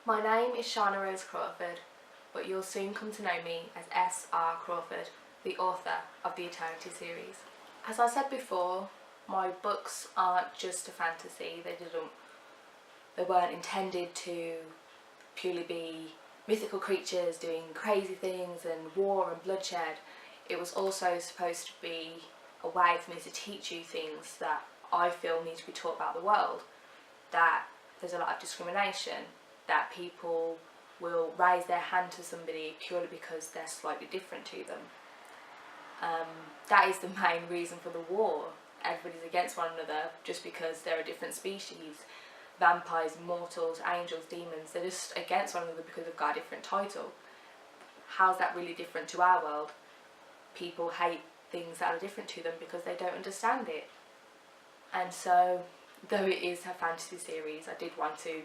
My name is Shana Rose Crawford, but you'll soon come to know me as S.R. Crawford, the author of the Eternity series. As I said before, my books aren't just a fantasy. They weren't intended to purely be mythical creatures doing crazy things and war and bloodshed. It was also supposed to be a way for me to teach you things that I feel need to be taught about the world. That there's a lot of discrimination, that people will raise their hand to somebody purely because they're slightly different to them. That is the main reason for the war. Everybody's against one another just because they're a different species. Vampires, mortals, angels, demons, they're just against one another because they've got a different title. How's that really different to our world? People hate things that are different to them because they don't understand it. And so, though it is a fantasy series, I did want to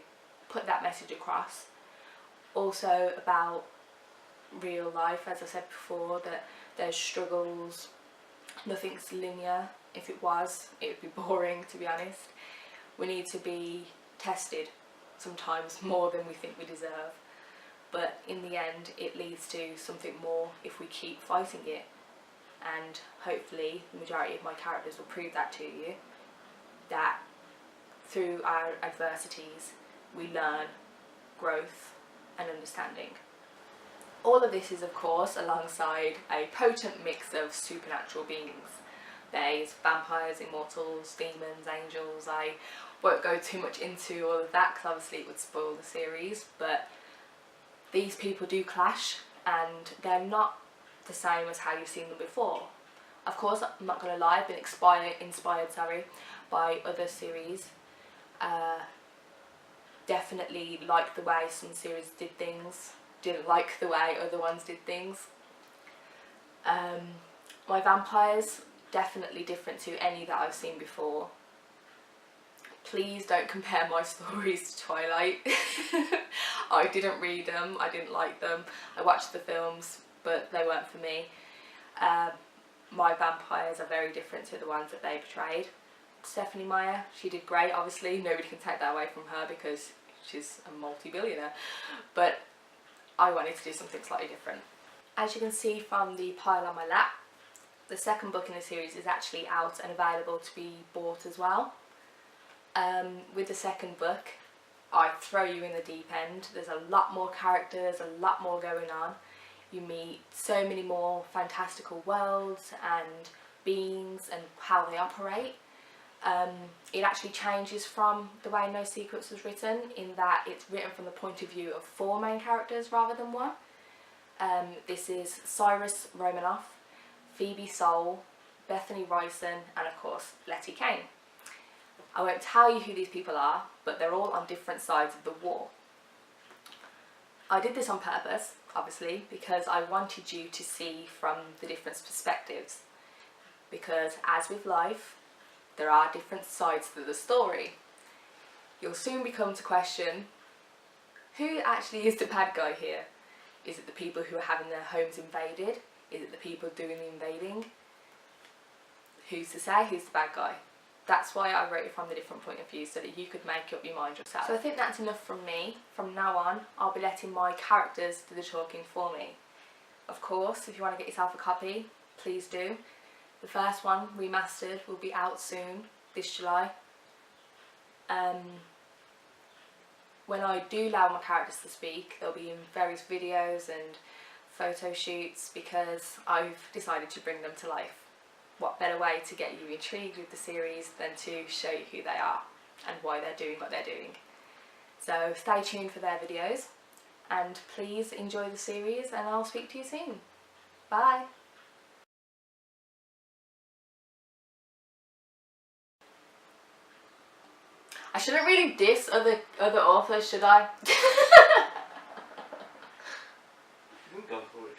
put that message across. Also about real life, as I said before, that there's struggles, nothing's linear. If it was, it would be boring, to be honest. We need to be tested, sometimes more than we think we deserve. But in the end, it leads to something more if we keep fighting it. And hopefully the majority of my characters will prove that to you, that through our adversities we learn growth and understanding. All of this is of course alongside a potent mix of supernatural beings. There's vampires, immortals, demons, angels. I won't go too much into all of that because obviously it would spoil the series, but these people do clash and they're not the same as how you've seen them before. Of course, I'm not going to lie, I've been inspired by other series. Definitely liked the way some series did things, didn't like the way other ones did things. My vampires, definitely different to any that I've seen before. Please don't compare my stories to Twilight. I didn't read them, I didn't like them. I watched the films, but they weren't for me. My vampires are very different to the ones that they portrayed. Stephenie Meyer, she did great, obviously. Nobody can take that away from her because she's a multi-billionaire. But I wanted to do something slightly different. As you can see from the pile on my lap, the second book in the series is actually out and available to be bought as well. With the second book, I throw you in the deep end. There's a lot more characters, a lot more going on. You meet so many more fantastical worlds and beings and how they operate. It actually changes from the way No Secrets was written, in that it's written from the point of view of 4 main characters rather than 1. This is Cyrus Romanoff, Phoebe Soule, Bethany Ryson, and of course Letty Kane. I won't tell you who these people are, but they're all on different sides of the war. I did this on purpose, obviously, because I wanted you to see from the different perspectives. Because as with life, there are different sides to the story. You'll soon become to question, who actually is the bad guy here? Is it the people who are having their homes invaded? Is it the people doing the invading? Who's to say who's the bad guy? That's why I wrote it from the different point of view, so that you could make up your mind yourself. So I think that's enough from me. From now on, I'll be letting my characters do the talking for me. Of course, if you want to get yourself a copy, please do. The first one, remastered, will be out soon, this July. When I do allow my characters to speak, they'll be in various videos and photo shoots because I've decided to bring them to life. What better way to get you intrigued with the series than to show you who they are and why they're doing what they're doing. So stay tuned for their videos and please enjoy the series, and I'll speak to you soon. Bye! I shouldn't really diss other authors, should I? You can go for it.